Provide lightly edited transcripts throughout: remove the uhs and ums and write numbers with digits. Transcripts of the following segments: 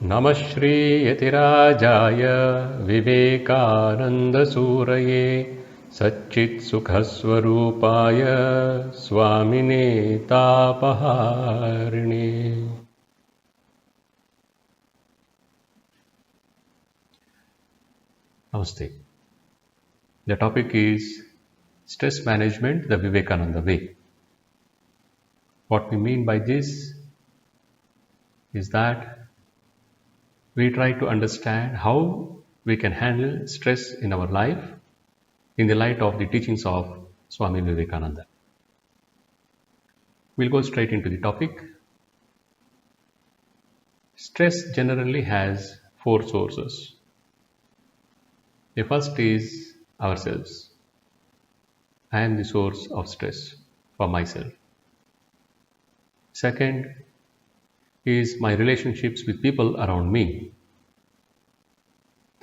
नमः श्रीयतिराजाय विवेकानन्दसूरये सच्चित्सुखस्वरूपाय स्वामिने तापहारिणे। Namaste. The topic is stress management the Vivekananda way. What we mean by this is that we try to understand how we can handle stress in our life in the light of the teachings of Swami Mahamedhananda. We'll go straight into the topic. Stress generally has four sources. The first is ourselves. I am the source of stress for myself. Second is my relationships with people around me.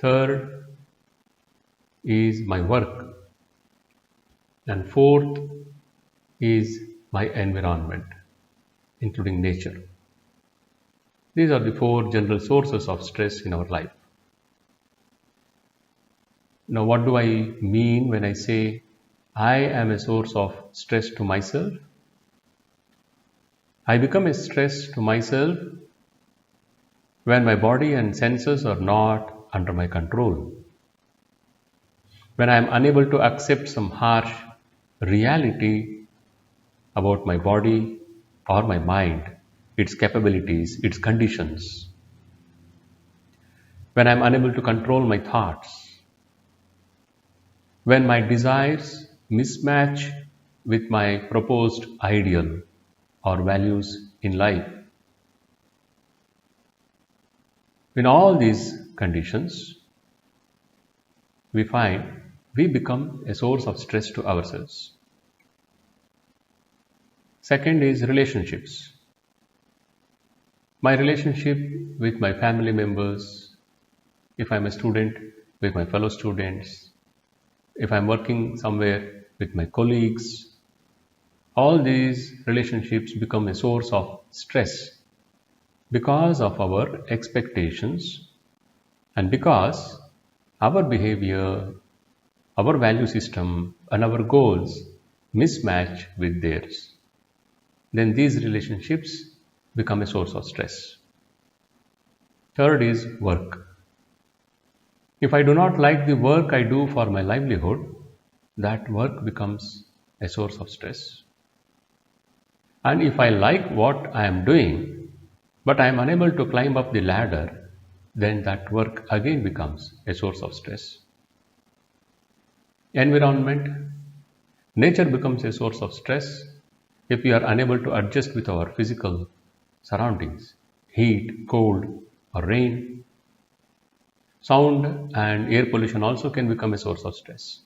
Third is my work. And fourth is my environment, including nature. These are the four general sources of stress in our life. Now, what do I mean when I say I am a source of stress to myself? I become a stress to myself when my body and senses are not under my control. When I am unable to accept some harsh reality about my body or my mind, its capabilities, its conditions. When I am unable to control my thoughts. When my desires mismatch with my proposed ideal or values in life. In all these conditions, we find we become a source of stress to ourselves. Second is relationships. My relationship with my family members, if I'm a student, with my fellow students, if I'm working somewhere with my colleagues, all these relationships become a source of stress because of our expectations and because our behavior, our value system and our goals mismatch with theirs. Then these relationships become a source of stress. Third is work. If I do not like the work I do for my livelihood, that work becomes a source of stress. And if I like what I am doing, but I am unable to climb up the ladder, then that work again becomes a source of stress. Environment. Nature becomes a source of stress if we are unable to adjust with our physical surroundings, heat, cold, or rain. Sound and air pollution also can become a source of stress.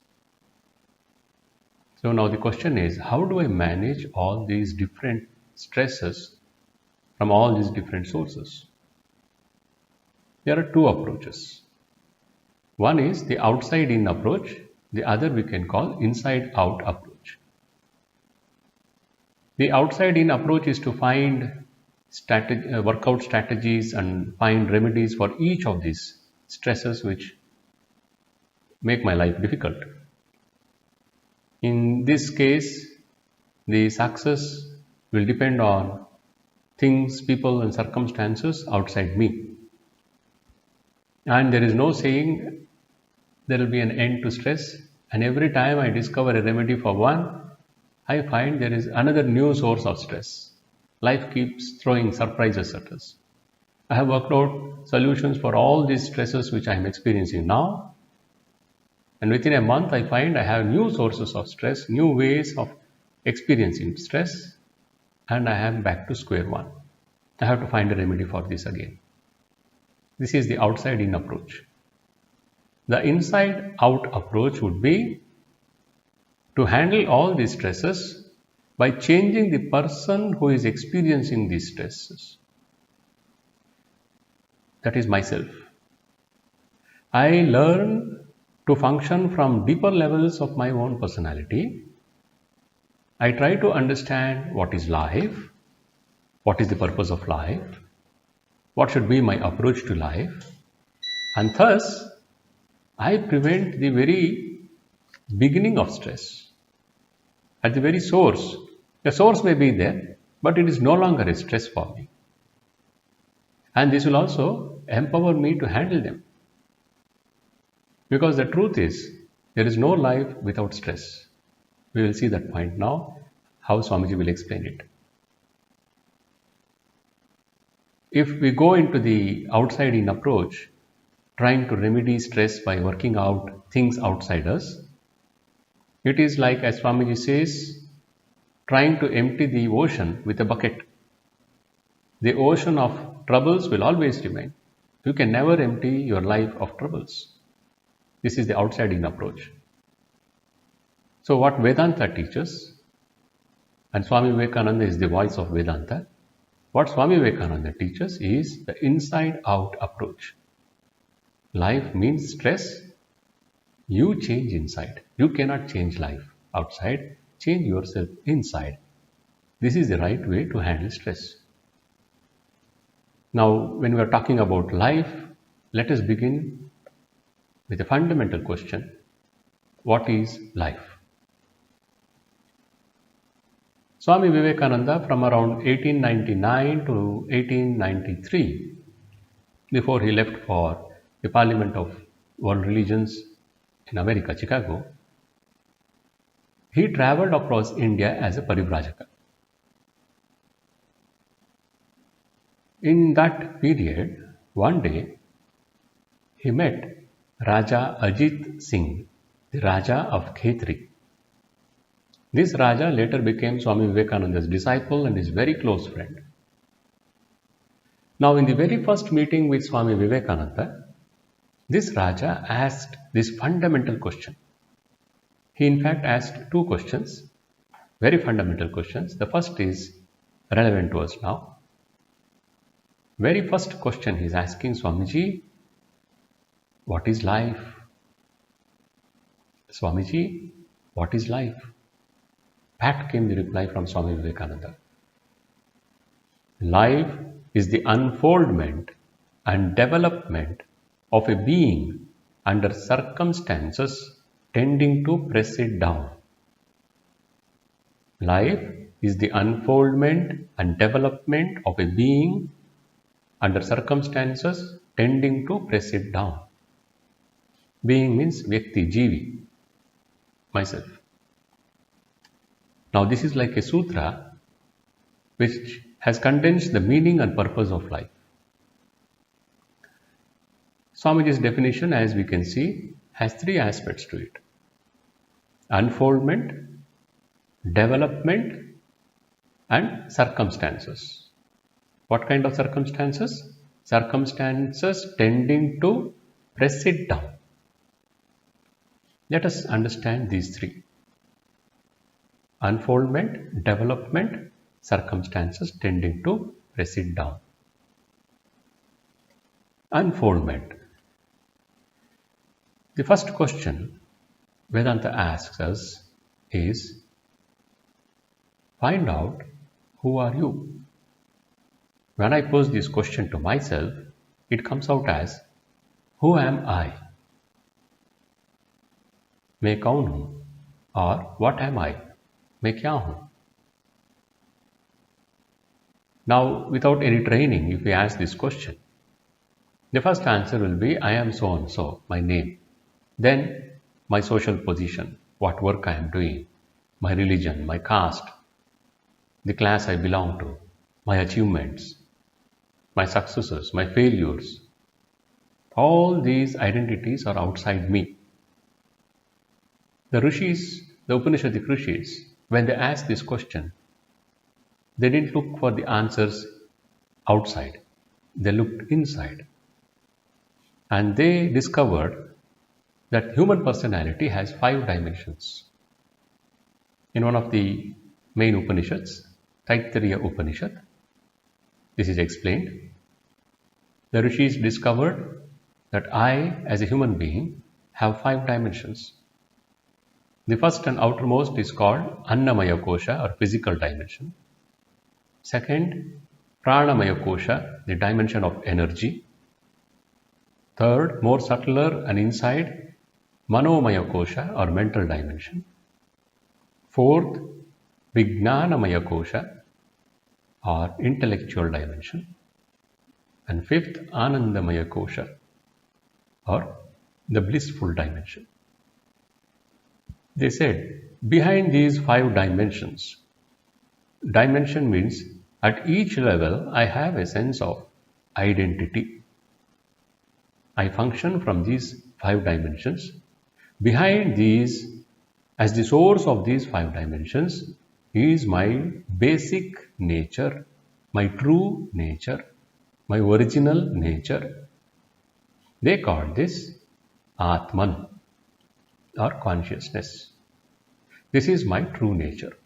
So now the question is, how do I manage all these different stresses from all these different sources? There are two approaches. One is the outside-in approach, the other we can call inside-out approach. The outside-in approach is to find workout strategies and find remedies for each of these stresses which make my life difficult. In this case, the success will depend on things, people and circumstances outside me. And there is no saying there will be an end to stress, and every time I discover a remedy for one, I find there is another new source of stress. Life keeps throwing surprises at us. I have worked out solutions for all these stresses which I am experiencing now. And within a month, I find I have new sources of stress, new ways of experiencing stress, and I am back to square one. I have to find a remedy for this again. This is the outside-in approach. The inside-out approach would be to handle all these stresses by changing the person who is experiencing these stresses. That is myself. I learn to function from deeper levels of my own personality. I try to understand what is life, what is the purpose of life, what should be my approach to life, and thus I prevent the very beginning of stress at the very source. The source may be there, but it is no longer a stress for me. And this will also empower me to handle them. Because the truth is, there is no life without stress. We will see that point now, how Swamiji will explain it. If we go into the outside-in approach, trying to remedy stress by working out things outside us, it is like, as Swamiji says, trying to empty the ocean with a bucket. The ocean of troubles will always remain. You can never empty your life of troubles. This is the outside-in approach. So what Vedanta teaches, and Swami Vivekananda is the voice of Vedanta, what Swami Vivekananda teaches is the inside-out approach. Life means stress. You change inside. You cannot change life outside. Change yourself inside. This is the right way to handle stress. Now, when we are talking about life, let us begin with a fundamental question. What is life? Swami Vivekananda, from around 1899 to 1893, before he left for the Parliament of World Religions in America, Chicago, he traveled across India as a Parivrajaka. In that period, one day, he met Raja Ajit Singh, the Raja of Khetri. This Raja later became Swami Vivekananda's disciple and his very close friend. Now, in the very first meeting with Swami Vivekananda, this Raja asked this fundamental question. He in fact asked two questions, very fundamental questions. The first is relevant to us now. Very first question he is asking Swamiji, what is life? Swamiji, what is life? Pat came the reply from Swami Vivekananda. Life is the unfoldment and development of a being under circumstances tending to press it down. Life is the unfoldment and development of a being under circumstances tending to press it down. Being means Vyakti, Jivi, myself. Now this is like a sutra which has condensed the meaning and purpose of life. Swamiji's definition, as we can see, has three aspects to it. Unfoldment, development, and circumstances. What kind of circumstances? Circumstances tending to press it down. Let us understand these three. Unfoldment, development, circumstances tending to press it down. Unfoldment. The first question Vedanta asks us is, find out who are you. When I pose this question to myself, it comes out as, who am I? मैं कौन हूँ? Or what am I? मैं क्या हूँ? Now, without any training, if we ask this question, the first answer will be, I am so and so, my name. Then, my social position, what work I am doing, my religion, my caste, the class I belong to, my achievements, my successes, my failures. All these identities are outside me. The Rishis, the Upanishadic Rishis, when they asked this question, they didn't look for the answers outside. They looked inside. And they discovered that human personality has 5 dimensions. In one of the main Upanishads, Taittiriya Upanishad, this is explained. The Rishis discovered that I, as a human being, have 5 dimensions. The first and outermost is called Annamaya Kosha, or physical dimension. Second, Pranamaya Kosha, the dimension of energy. Third, more subtler and inside, Manomaya Kosha or mental dimension. Fourth, Vijnanamaya Kosha or intellectual dimension. And fifth, Anandamaya Kosha or the blissful dimension. They said, behind these 5 dimensions, dimension means at each level I have a sense of identity. I function from these 5 dimensions. Behind these, as the source of these 5 dimensions, is my basic nature, my true nature, my original nature. They call this Atman or consciousness. This is my true nature.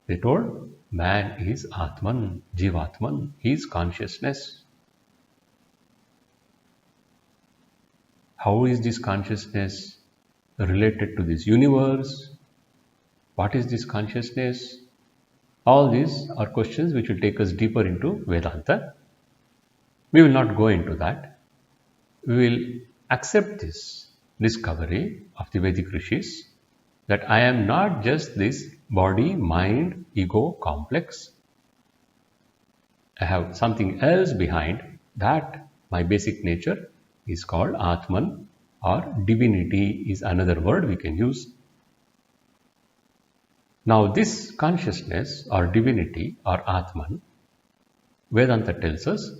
They told man is Atman, Jivatman, he is consciousness. How is this consciousness related to this universe? What is this consciousness? All these are questions which will take us deeper into Vedanta. We will not go into that. We will accept this discovery of the Vedic rishis that I am not just this body, mind, ego complex. I have something else behind that. My basic nature is called Atman, or divinity is another word we can use. Now this consciousness or divinity or Atman, Vedanta tells us,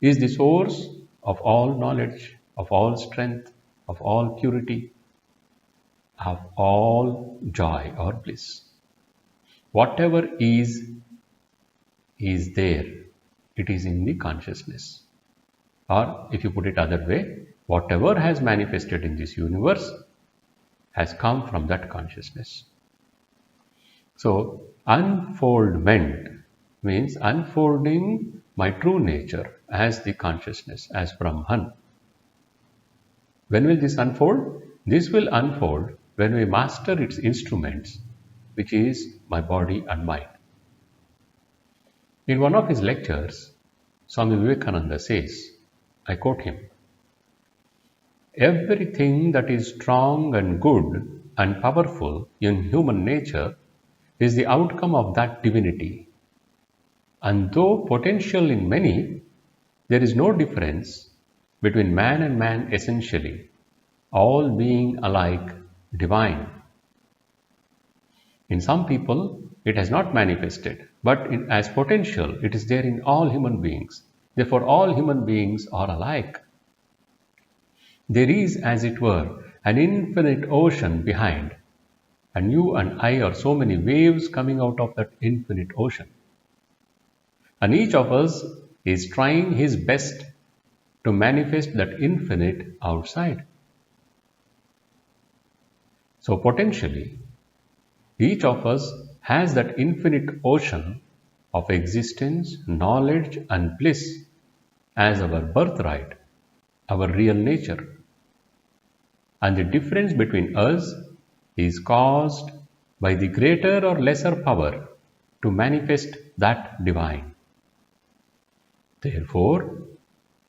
is the source of all knowledge, of all strength, of all purity, of all joy or bliss. Whatever is there. It is in the consciousness. Or if you put it other way, whatever has manifested in this universe has come from that consciousness. So, unfoldment means unfolding my true nature as the consciousness, as Brahman. When will this unfold? This will unfold when we master its instruments, which is my body and mind. In one of his lectures, Swami Vivekananda says, I quote him, everything that is strong and good and powerful in human nature is the outcome of that divinity. And though potential in many, there is no difference between man and man essentially, all being alike divine. In some people, it has not manifested, but as potential, it is there in all human beings. Therefore, all human beings are alike. There is, as it were, an infinite ocean behind, and you and I are so many waves coming out of that infinite ocean. And each of us is trying his best to manifest that infinite outside. So potentially, each of us has that infinite ocean of existence, knowledge and bliss as our birthright, our real nature. And the difference between us is caused by the greater or lesser power to manifest that divine. Therefore,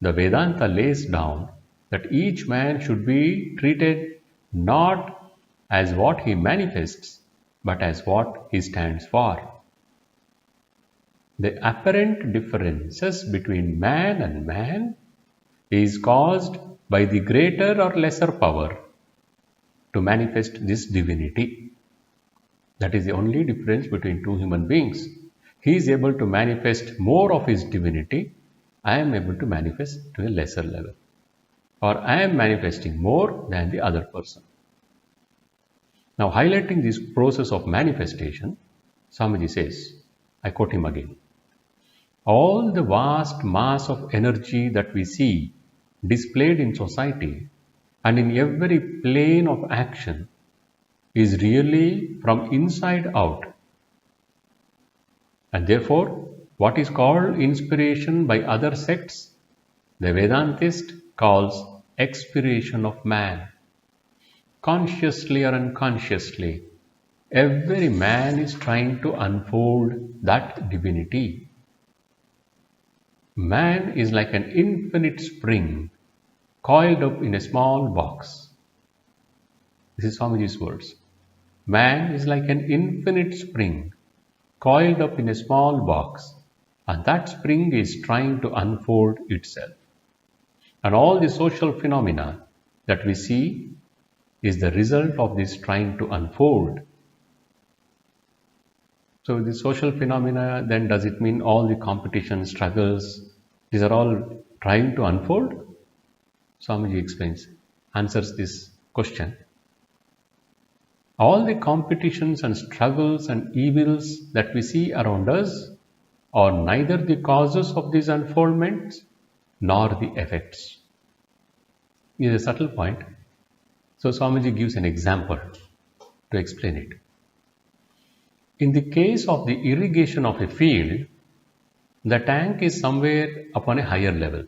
the Vedanta lays down that each man should be treated not as what he manifests, but as what he stands for. The apparent differences between man and man is caused by the greater or lesser power to manifest this divinity. That is the only difference between two human beings. He is able to manifest more of his divinity. I am able to manifest to a lesser level. Or I am manifesting more than the other person. Now, highlighting this process of manifestation, Swamiji says, I quote him again, all the vast mass of energy that we see displayed in society and in every plane of action is really from inside out. And therefore, what is called inspiration by other sects, the Vedantist calls expiration of man. Consciously or unconsciously, every man is trying to unfold that divinity. Man is like an infinite spring coiled up in a small box. This is Swamiji's words. Man is like an infinite spring coiled up in a small box, and that spring is trying to unfold itself. And all the social phenomena that we see is the result of this trying to unfold. So the social phenomena, then does it mean all the competition, struggles, these are all trying to unfold? Swamiji explains, answers this question. All the competitions and struggles and evils that we see around us are neither the causes of these unfoldments nor the effects. This is a subtle point. So Swamiji gives an example to explain it. In the case of the irrigation of a field, the tank is somewhere upon a higher level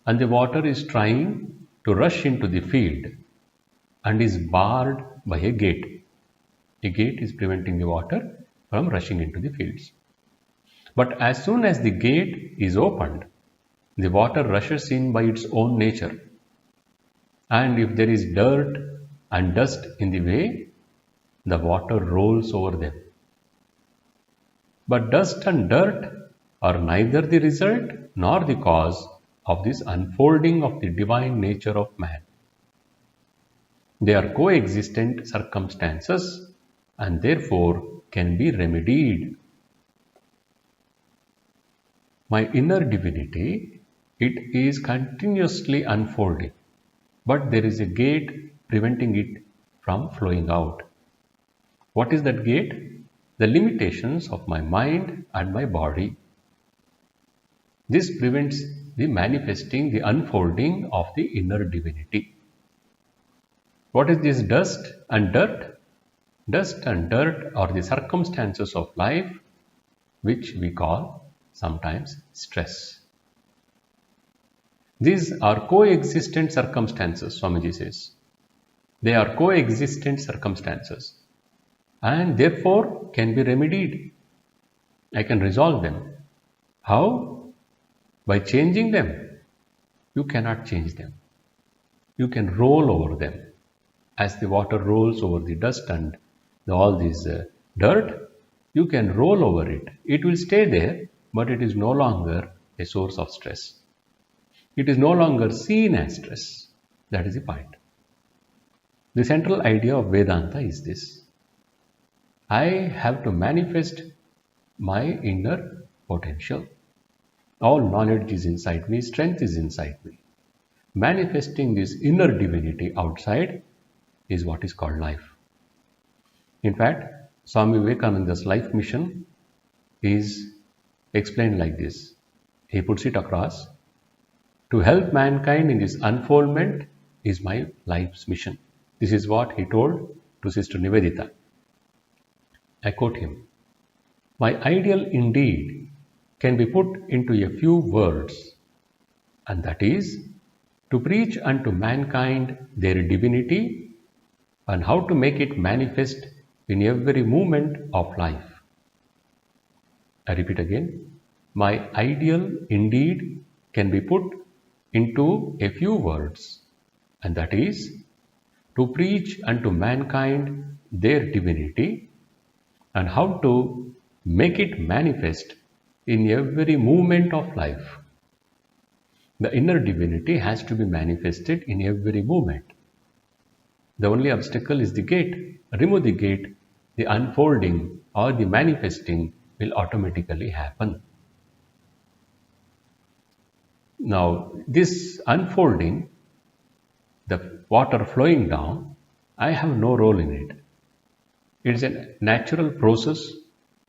and the water is trying to rush into the field and is barred by a gate. A gate is preventing the water from rushing into the fields. But as soon as the gate is opened, the water rushes in by its own nature. And if there is dirt and dust in the way, the water rolls over them. But dust and dirt are neither the result nor the cause of this unfolding of the divine nature of man. They are coexistent circumstances and therefore can be remedied. My inner divinity, it is continuously unfolding, but there is a gate preventing it from flowing out. What is that gate? The limitations of my mind and my body. This prevents the manifesting, the unfolding of the inner divinity. What is this dust and dirt? Dust and dirt are the circumstances of life which we call sometimes stress. These are coexistent circumstances, Swamiji says. They are coexistent circumstances and therefore can be remedied. I can resolve them. How? By changing them. You cannot change them. You can roll over them. As the water rolls over the dust and all this dirt, you can roll over it. It will stay there, but it is no longer a source of stress. It is no longer seen as stress. That is the point. The central idea of Vedanta is this. I have to manifest my inner potential. All knowledge is inside me, strength is inside me. Manifesting this inner divinity outside is what is called life. In fact, Swami Vivekananda's life mission is explained like this. He puts it across. To help mankind in this unfoldment is my life's mission. This is what he told to Sister Nivedita. I quote him. My ideal indeed can be put into a few words, and that is to preach unto mankind their divinity and how to make it manifest in every moment of life. I repeat again. My ideal indeed can be put into a few words, and that is to preach unto mankind their divinity and how to make it manifest in every moment of life. The inner divinity has to be manifested in every moment. The only obstacle is the gate. Remove the gate, the unfolding or the manifesting will automatically happen. Now, this unfolding, the water flowing down, I have no role in it. It is a natural process.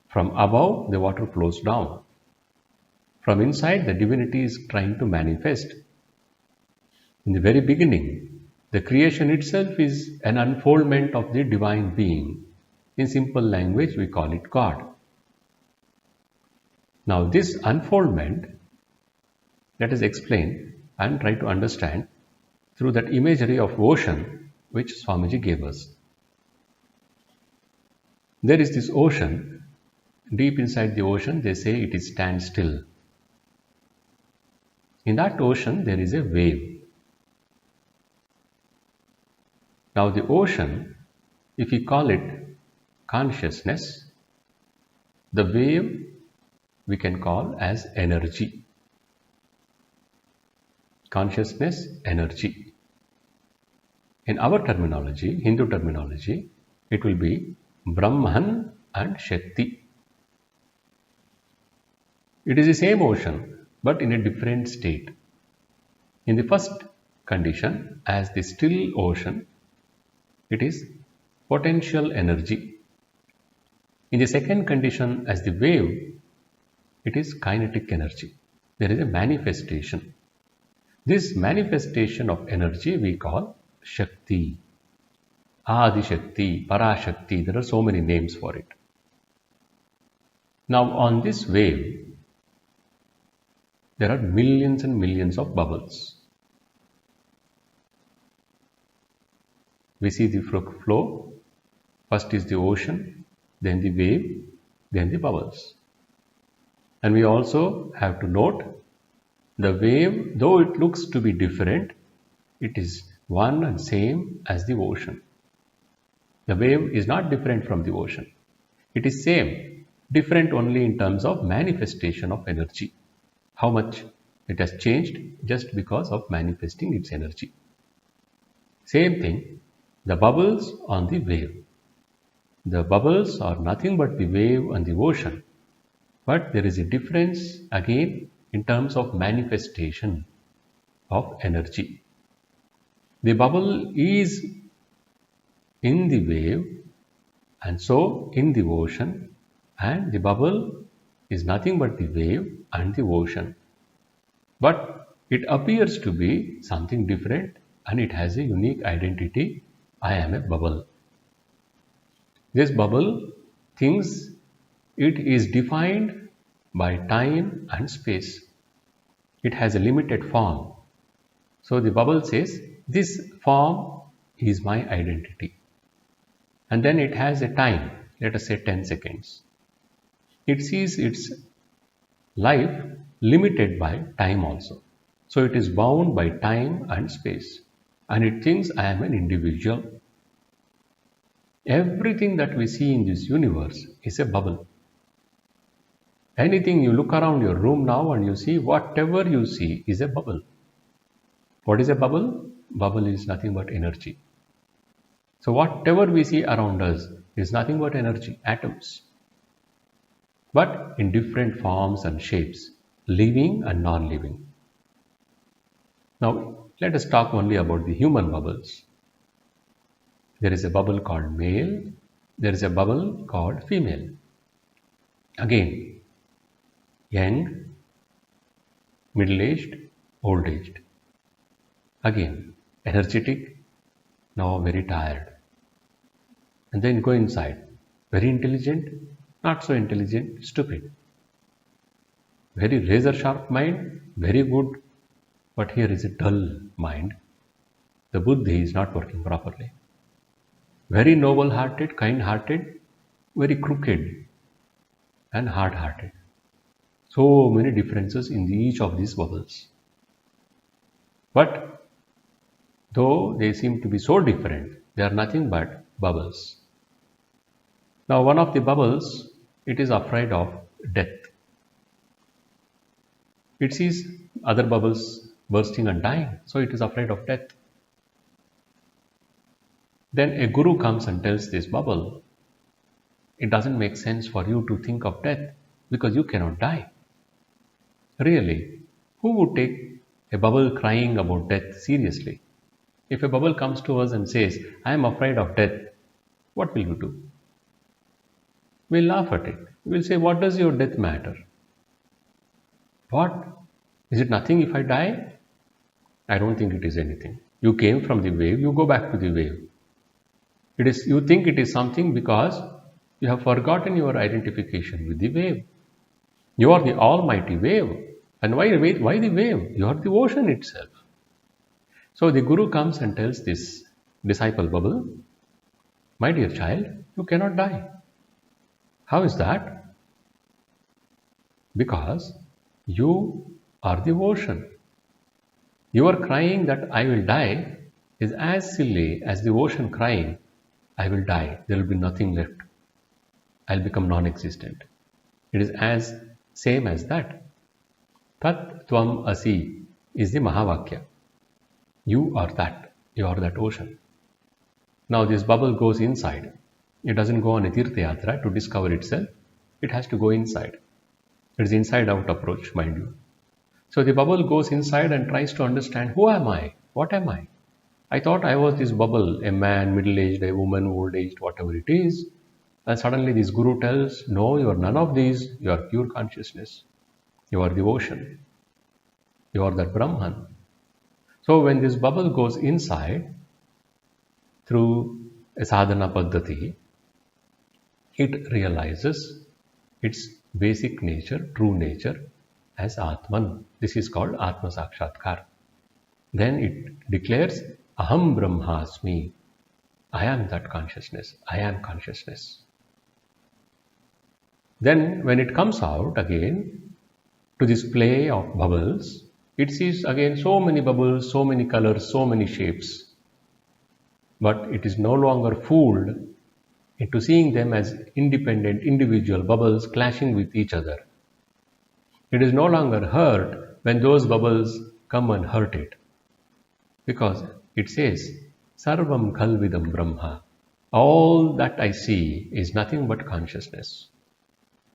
From above, the water flows down. From inside, the divinity is trying to manifest. In the very beginning, the creation itself is an unfoldment of the divine being. In simple language, we call it God. Now, this unfoldment, let us explain and try to understand through that imagery of ocean which Swamiji gave us. There is this ocean. Deep inside the ocean, they say it is standstill. In that ocean, there is a wave. Now the ocean, if we call it consciousness, the wave we can call as energy. Consciousness, energy. In our terminology, Hindu terminology, it will be Brahman and Shakti. It is the same ocean, but in a different state. In the first condition, as the still ocean, it is potential energy. In the second condition, as the wave, it is kinetic energy. There is a manifestation. This manifestation of energy we call Shakti, Adi Shakti, Parashakti. There are so many names for it. Now on this wave, there are millions and millions of bubbles. We see the flow. First is the ocean, then the wave, then the bubbles. And we also have to note the wave, though it looks to be different, it is one and same as the ocean. The wave is not different from the ocean. It is same, different only in terms of manifestation of energy. How much it has changed just because of manifesting its energy. Same thing, the bubbles on the wave. The bubbles are nothing but the wave and the ocean. But there is a difference again in terms of manifestation of energy. The bubble is in the wave and so in the ocean, and the bubble is nothing but the wave and the ocean. But it appears to be something different and it has a unique identity. I am a bubble. This bubble thinks it is defined by time and space. It has a limited form. So the bubble says, this form is my identity. And then it has a time, let us say 10 seconds. It sees its life limited by time also. So it is bound by time and space. And it thinks I am an individual. Everything that we see in this universe is a bubble. Anything you look around your room now and you see, whatever you see is a bubble. What is a bubble? Bubble is nothing but energy. So whatever we see around us is nothing but energy, atoms. But in different forms and shapes, living and non-living. Now let us talk only about the human bubbles. There is a bubble called male, there is a bubble called female. Again, young, middle-aged, old-aged. Again, energetic, now very tired. And then go inside. Very intelligent, not so intelligent, stupid. Very razor sharp mind, very good, but here is a dull mind. The buddhi is not working properly. Very noble hearted, kind hearted, very crooked and hard hearted. So many differences in each of these bubbles. But though they seem to be so different, they are nothing but bubbles. Now one of the bubbles, it is afraid of death. It sees other bubbles bursting and dying, so it is afraid of death. Then a guru comes and tells this bubble, it doesn't make sense for you to think of death because you cannot die. Really, who would take a bubble crying about death seriously? If a bubble comes to us and says, I am afraid of death, what will we do? We'll laugh at it. We'll say, what does your death matter? What? Is it nothing if I die? I don't think it is anything. You came from the wave, you go back to the wave. It is, you think it is something because you have forgotten your identification with the wave. You are the almighty wave. And why the wave? You are the ocean itself. So the guru comes and tells this disciple bubble, my dear child, you cannot die. How is that? Because you are the ocean. Your crying that I will die is as silly as the ocean crying, I will die, there will be nothing left. I'll become non-existent. It is as same as that. Tat Tvam Asi is the Mahavakya. You are that. You are that ocean. Now this bubble goes inside. It doesn't go on a Tirtha Yatra to discover itself. It has to go inside. It is inside out approach, mind you. So the bubble goes inside and tries to understand, who am I? What am I? I thought I was this bubble, a man, middle-aged, a woman, old-aged, whatever it is. And suddenly this guru tells, no, you are none of these. You are pure consciousness. You are the ocean. You are that Brahman. So when this bubble goes inside, through a sadhana paddhati, it realizes its basic nature, true nature, as Atman. This is called Atma Sakshatkar. Then it declares, Aham Brahmasmi. I am that consciousness. I am consciousness. Then when it comes out again to this play of bubbles, it sees again so many bubbles, so many colors, so many shapes. But it is no longer fooled into seeing them as independent, individual bubbles clashing with each other. It is no longer hurt when those bubbles come and hurt it. Because it says, Sarvam Khalvidam Brahma. All that I see is nothing but consciousness.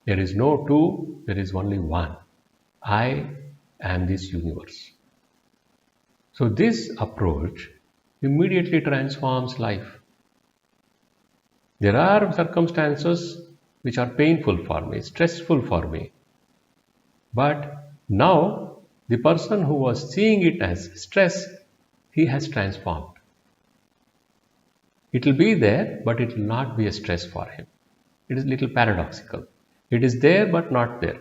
There is no two, there is only one. I am this universe. So this approach immediately transforms life. There are circumstances which are painful for me, stressful for me. But now the person who was seeing it as stress, he has transformed. It will be there, but it will not be a stress for him. It is a little paradoxical. It is there, but not there.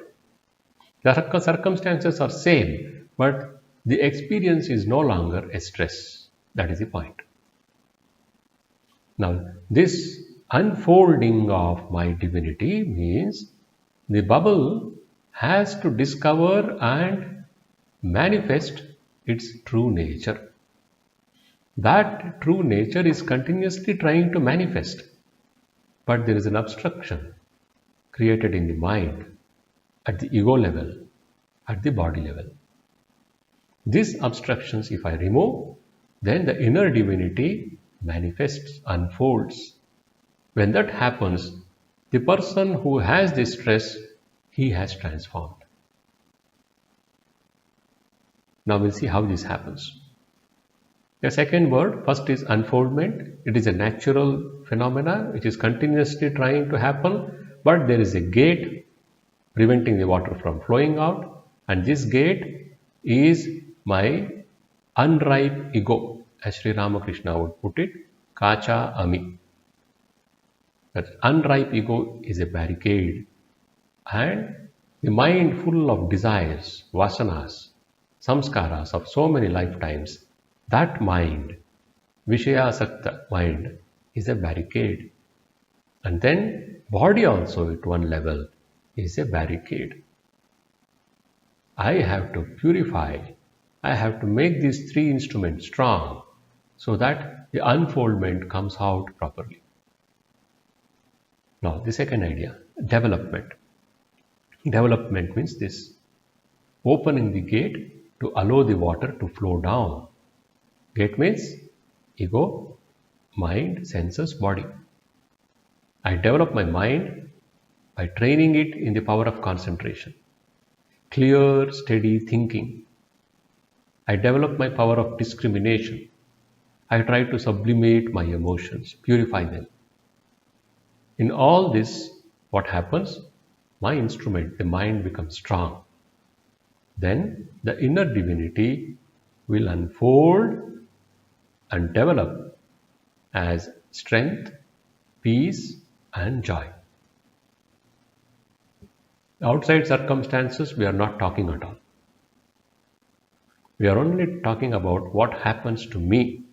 The circumstances are same, but the experience is no longer a stress. That is the point. Now, this unfolding of my divinity means the bubble has to discover and manifest its true nature. That true nature is continuously trying to manifest, but there is an obstruction created in the mind, at the ego level, at the body level. These obstructions, if I remove, then the inner divinity manifests, unfolds. When that happens, the person who has this stress, he has transformed. Now we'll see how this happens. The second word, first is unfoldment. It is a natural phenomena which is continuously trying to happen, but there is a gate preventing the water from flowing out, and this gate is my unripe ego, as Sri Ramakrishna would put it, Kacha Ami. That unripe ego is a barricade, and the mind full of desires, vasanas, samskaras of so many lifetimes, that mind, Vishayasakta mind, is a barricade. And then body also at one level is a barricade. I have to purify, I have to make these three instruments strong so that the unfoldment comes out properly. Now the second idea, development. Development means this, opening the gate to allow the water to flow down. Gate means ego, mind, senses, body. I develop my mind by training it in the power of concentration. Clear, steady thinking. I develop my power of discrimination. I try to sublimate my emotions, purify them. In all this, what happens? My instrument, the mind, becomes strong. Then the inner divinity will unfold and develop as strength, peace, and joy. Outside circumstances, we are not talking at all. We are only talking about what happens to me.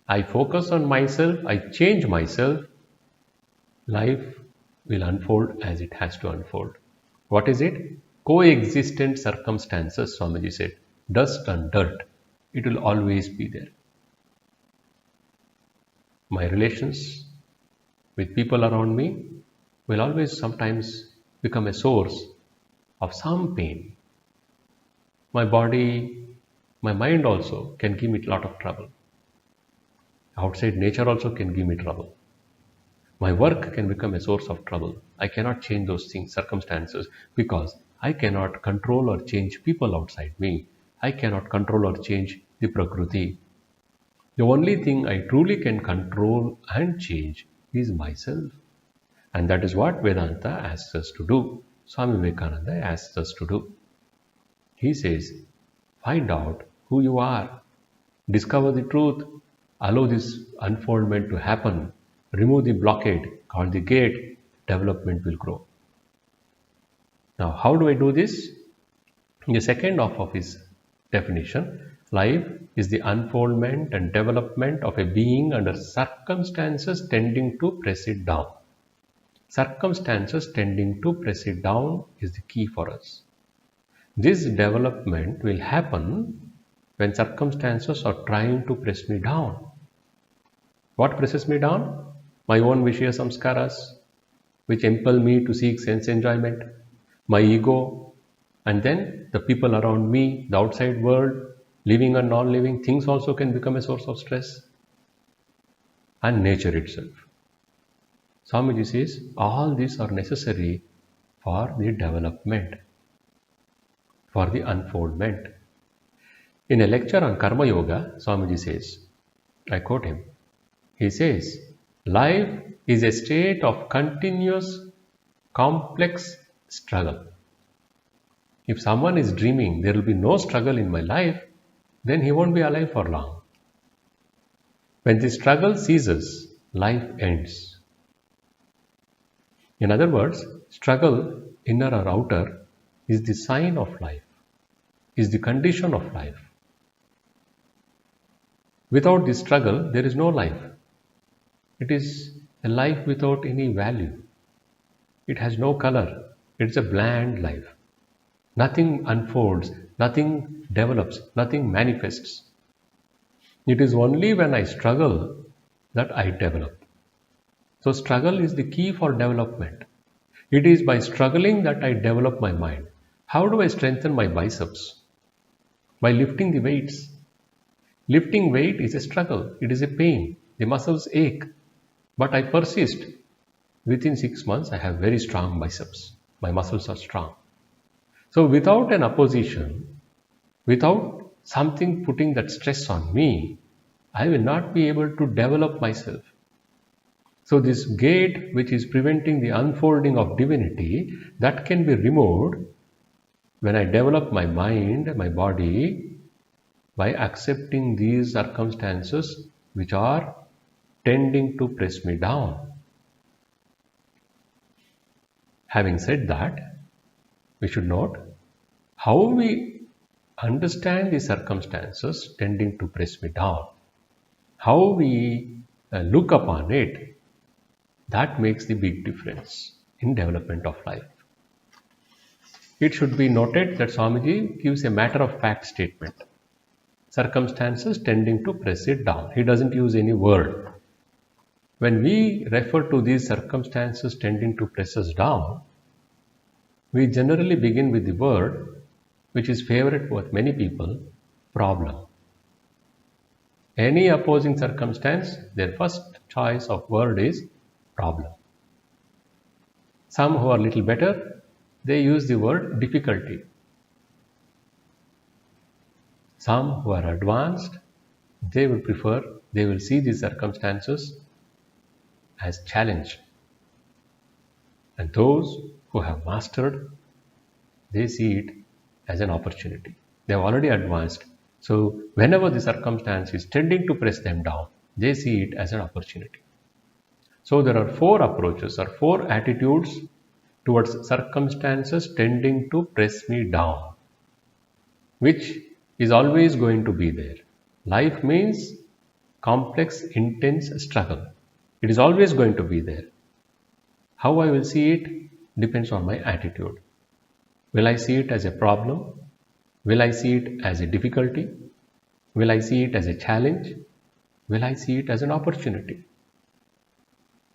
I focus on myself, I change myself, life will unfold as it has to unfold. What is it? Coexistent circumstances, Swamiji said. Dust and dirt. it will always be there. My relations with people around me will always sometimes become a source of some pain. My body, my mind also can give me a lot of trouble. Outside nature also can give me trouble. My work can become a source of trouble. I cannot change those things, circumstances, because I cannot control or change people outside me. I cannot control or change the Prakriti. The only thing I truly can control and change is myself. And that is what Vedanta asks us to do. Swami Vivekananda asks us to do. He says, find out who you are. Discover the truth. Allow this unfoldment to happen. Remove the blockade called the gate. Development will grow. Now, how do I do this? In the second half of his definition, life is the unfoldment and development of a being under circumstances tending to press it down. Circumstances tending to press it down is the key for us. This development will happen when circumstances are trying to press me down. What presses me down? My own Vishaya samskaras, which impel me to seek sense enjoyment, my ego, and then the people around me, the outside world, living and non-living, things also can become a source of stress, and nature itself. Swamiji says all these are necessary for the development, for the unfoldment. In a lecture on Karma Yoga, Swamiji says, I quote him, he says, life is a state of continuous, complex struggle. If someone is dreaming there will be no struggle in my life, then he won't be alive for long. When the struggle ceases, life ends. In other words, struggle, inner or outer, is the sign of life, is the condition of life. Without this struggle, there is no life. It is a life without any value. It has no color. It's a bland life. Nothing unfolds, nothing develops, nothing manifests. It is only when I struggle that I develop. So struggle is the key for development. It is by struggling that I develop my mind. How do I strengthen my biceps? By lifting the weights. Lifting weight is a struggle. It is a pain. The muscles ache. But I persist. Within 6 months, I have very strong biceps. My muscles are strong. So without an opposition, without something putting that stress on me, I will not be able to develop myself. So this gate which is preventing the unfolding of divinity, that can be removed when I develop my mind, my body, by accepting these circumstances which are tending to press me down. Having said that, we should note how we understand the circumstances tending to press me down, how we look upon it, that makes the big difference in development of life. It should be noted that Swamiji gives a matter of fact statement. Circumstances tending to press it down. He doesn't use any word. When we refer to these circumstances tending to press us down, we generally begin with the word which is favorite with many people, problem. Any opposing circumstance, their first choice of word is problem. Some who are little better, they use the word difficulty. Some who are advanced, they will see these circumstances as challenge. And those who have mastered, they see it as an opportunity. They have already advanced. So whenever the circumstance is tending to press them down, they see it as an opportunity. So there are 4 approaches or 4 attitudes towards circumstances tending to press me down, which is always going to be there. Life means complex, intense struggle. It is always going to be there. How I will see it depends on my attitude. Will I see it as a problem? Will I see it as a difficulty? Will I see it as a challenge? Will I see it as an opportunity?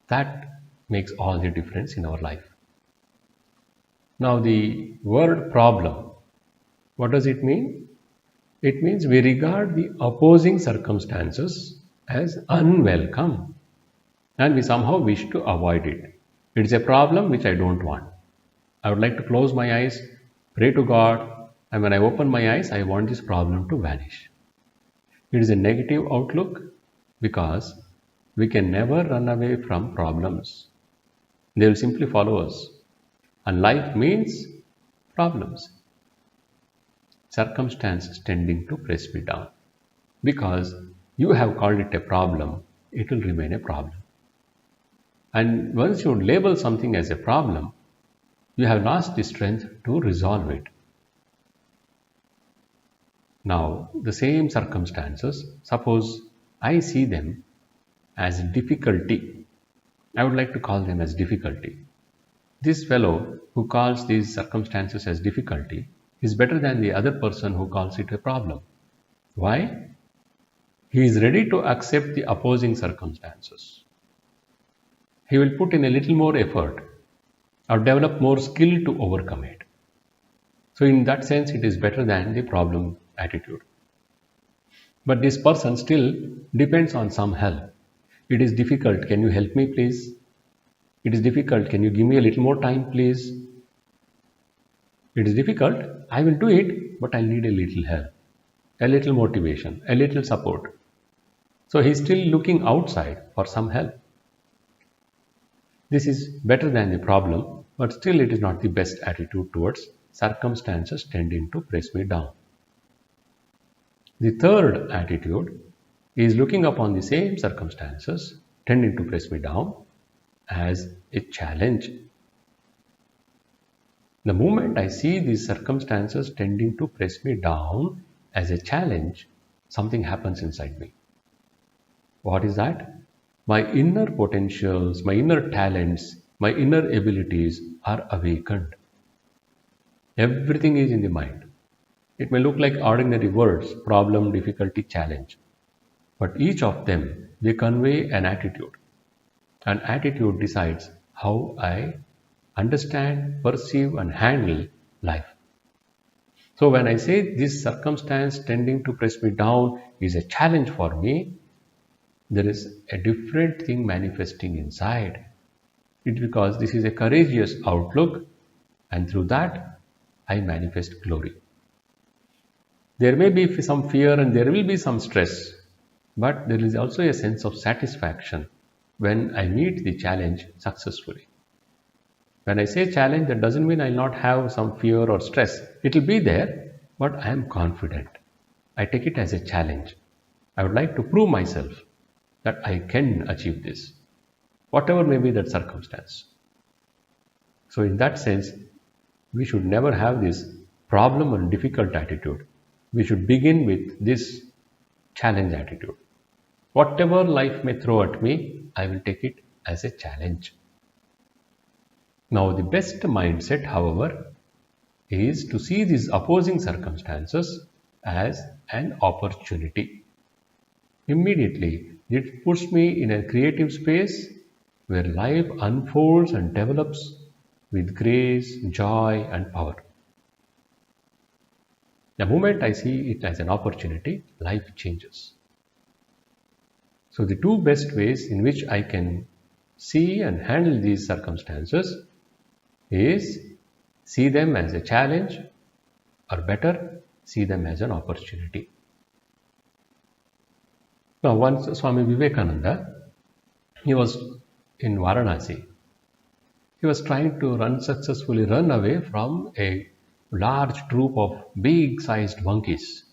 That makes all the difference in our life. Now, the word problem, what does it mean? It means we regard the opposing circumstances as unwelcome and we somehow wish to avoid it. It's a problem which I don't want. I would like to close my eyes, pray to God, and when I open my eyes, I want this problem to vanish. It is a negative outlook because we can never run away from problems. They will simply follow us. And life means problems. Circumstances tending to press me down. Because you have called it a problem, it will remain a problem. And once you label something as a problem, you have lost the strength to resolve it. Now, the same circumstances, suppose I see them as difficulty. I would like to call them as difficulty. This fellow who calls these circumstances as difficulty is better than the other person who calls it a problem. Why? He is ready to accept the opposing circumstances. He will put in a little more effort or develop more skill to overcome it. So in that sense, it is better than the problem attitude. But this person still depends on some help. It is difficult. Can you help me, please? It is difficult. Can you give me a little more time, please? It is difficult. I will do it, but I need a little help, a little motivation, a little support. So he is still looking outside for some help. This is better than the problem, but still it is not the best attitude towards circumstances tending to press me down. The third attitude is looking upon the same circumstances tending to press me down as a challenge. The moment I see these circumstances tending to press me down as a challenge, something happens inside me. What is that? My inner potentials, my inner talents, my inner abilities are awakened. Everything is in the mind. It may look like ordinary words, problem, difficulty, challenge. But each of them, they convey an attitude. An attitude decides how I understand, perceive and handle life. So when I say this circumstance tending to press me down is a challenge for me, there is a different thing manifesting inside. It's because this is a courageous outlook and through that I manifest glory. There may be some fear and there will be some stress, but there is also a sense of satisfaction when I meet the challenge successfully. When I say challenge, that doesn't mean I'll not have some fear or stress. It will be there, but I am confident. I take it as a challenge. I would like to prove myself that I can achieve this, whatever may be that circumstance. So in that sense, we should never have this problem or difficult attitude. We should begin with this challenge attitude. Whatever life may throw at me, I will take it as a challenge. Now, the best mindset, however, is to see these opposing circumstances as an opportunity. Immediately, it puts me in a creative space where life unfolds and develops with grace, joy, and power. The moment I see it as an opportunity, life changes. So the two best ways in which I can see and handle these circumstances is see them as a challenge, or better, see them as an opportunity. Now once Swami Vivekananda, he was in Varanasi. He was trying to successfully run away from a large troop of big-sized monkeys.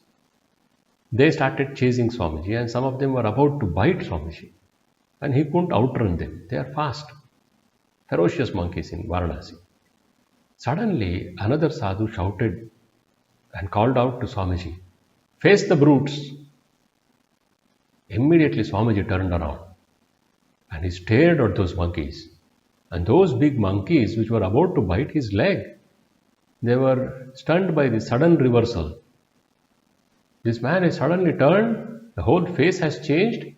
They started chasing Swamiji and some of them were about to bite Swamiji. And he couldn't outrun them. They are fast, ferocious monkeys in Varanasi. Suddenly, another sadhu shouted and called out to Swamiji, "Face the brutes." Immediately Swamiji turned around and he stared at those monkeys. And those big monkeys which were about to bite his leg, they were stunned by the sudden reversal. This man is suddenly turned, the whole face has changed,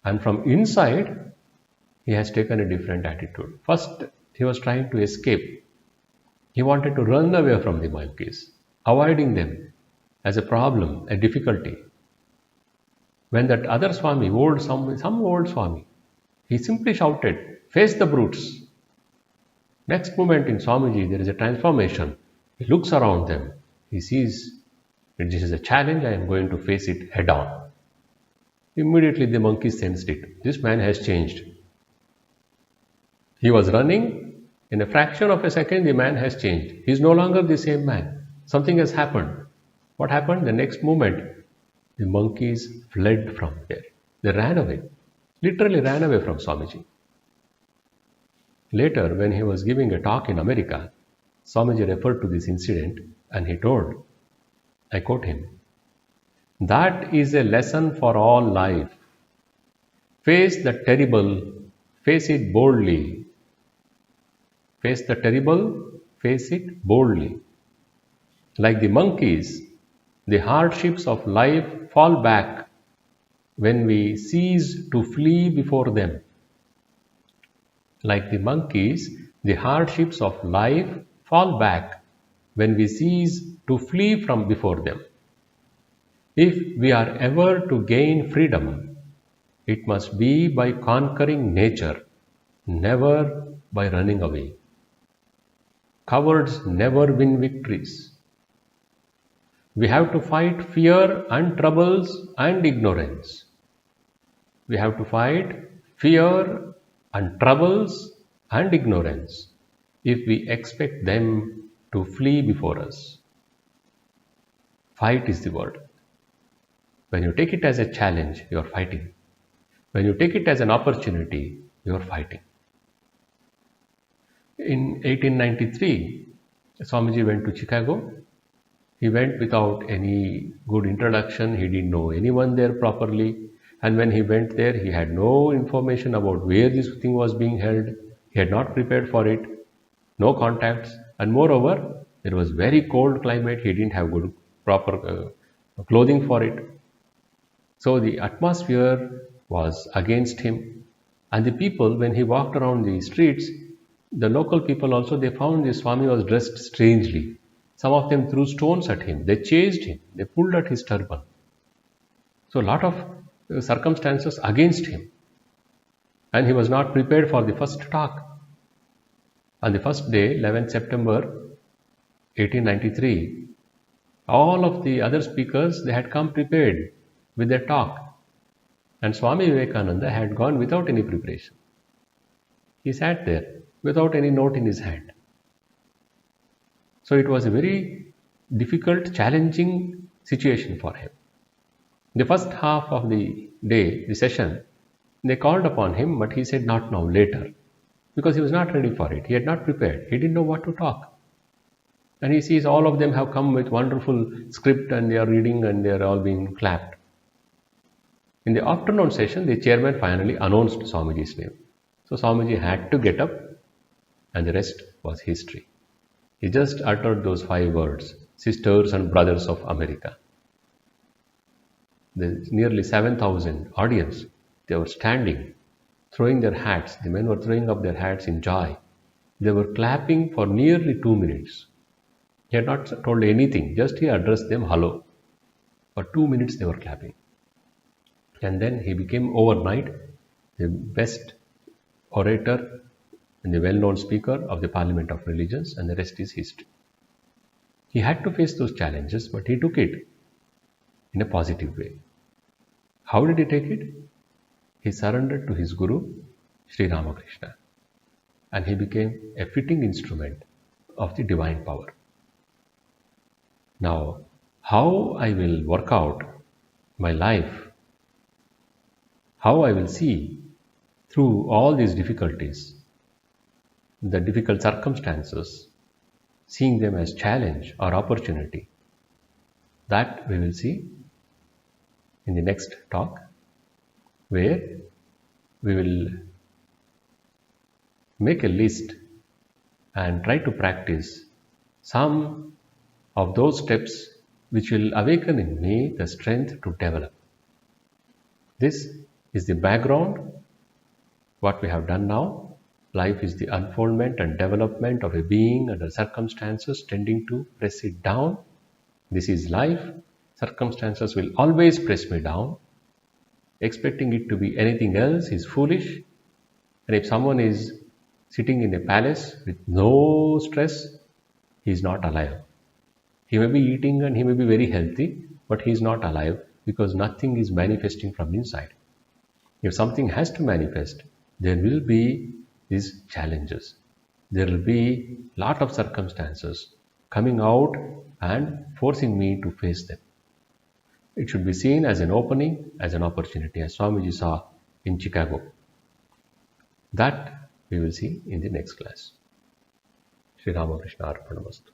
and from inside, he has taken a different attitude. First, he was trying to escape. He wanted to run away from the monkeys, avoiding them as a problem, a difficulty. When that other Swami, some old Swami, he simply shouted, "Face the brutes." Next moment in Swamiji, there is a transformation. He looks around them. He sees that this is a challenge, I am going to face it head on. Immediately the monkeys sensed it. This man has changed. He was running. In a fraction of a second, the man has changed. He is no longer the same man. Something has happened. What happened? The next moment, the monkeys fled from there. They ran away. Literally ran away from Swamiji. Later, when he was giving a talk in America, Swamiji referred to this incident and he told, I quote him, "That is a lesson for all life. Face the terrible, face it boldly. Face the terrible, face it boldly. Like the monkeys, the hardships of life fall back when we cease to flee before them. Like the monkeys, the hardships of life fall back when we cease to flee from before them. If we are ever to gain freedom, it must be by conquering nature, never by running away. Cowards never win victories. We have to fight fear and troubles and ignorance. We have to fight fear and troubles and ignorance if we expect them to flee before us. Fight is the word. When you take it as a challenge, you are fighting. When you take it as an opportunity, you are fighting. In 1893, Swamiji went to Chicago. He went without any good introduction. He didn't know anyone there properly. And when he went there, he had no information about where this thing was being held. He had not prepared for it, no contacts. And moreover, there was very cold climate. He didn't have good proper clothing for it. So the atmosphere was against him. And the people, when he walked around the streets, the local people also, they found the Swami was dressed strangely. Some of them threw stones at him. They chased him. They pulled at his turban. So a lot of circumstances against him. And he was not prepared for the first talk. On the first day, 11th September 1893, all of the other speakers, they had come prepared with their talk. And Swami Vivekananda had gone without any preparation. He sat there without any note in his hand. So it was a very difficult, challenging situation for him. The first half of the day, the session, they called upon him, but he said, not now, later. Because he was not ready for it. He had not prepared. He didn't know what to talk. And he sees all of them have come with wonderful script and they are reading and they are all being clapped. In the afternoon session, the chairman finally announced Swamiji's name. So Swamiji had to get up and the rest was history. He just uttered those 5 words, sisters and brothers of America. The nearly 7,000 audience, they were standing, throwing their hats. The men were throwing up their hats in joy. They were clapping for nearly 2 minutes. He had not told anything, just he addressed them hello. For 2 minutes they were clapping. And then he became overnight the best orator and the well-known speaker of the Parliament of Religions, and the rest is history. He had to face those challenges, but he took it in a positive way. How did he take it? He surrendered to his Guru, Sri Ramakrishna, and he became a fitting instrument of the divine power. Now, how I will work out my life, how I will see through all these difficulties, the difficult circumstances, seeing them as challenge or opportunity, that we will see in the next talk, where we will make a list and try to practice some of those steps which will awaken in me the strength to develop. This is the background, what we have done now. Life is the unfoldment and development of a being under circumstances tending to press it down. This is life. Circumstances will always press me down. Expecting it to be anything else is foolish. And if someone is sitting in a palace with no stress, he is not alive. He may be eating and he may be very healthy, but he is not alive because nothing is manifesting from inside. If something has to manifest, there will be these challenges. There will be lot of circumstances coming out and forcing me to face them. It should be seen as an opening, as an opportunity, as Swamiji saw in Chicago. That we will see in the next class. Shri Ramakrishna Arpanamastu.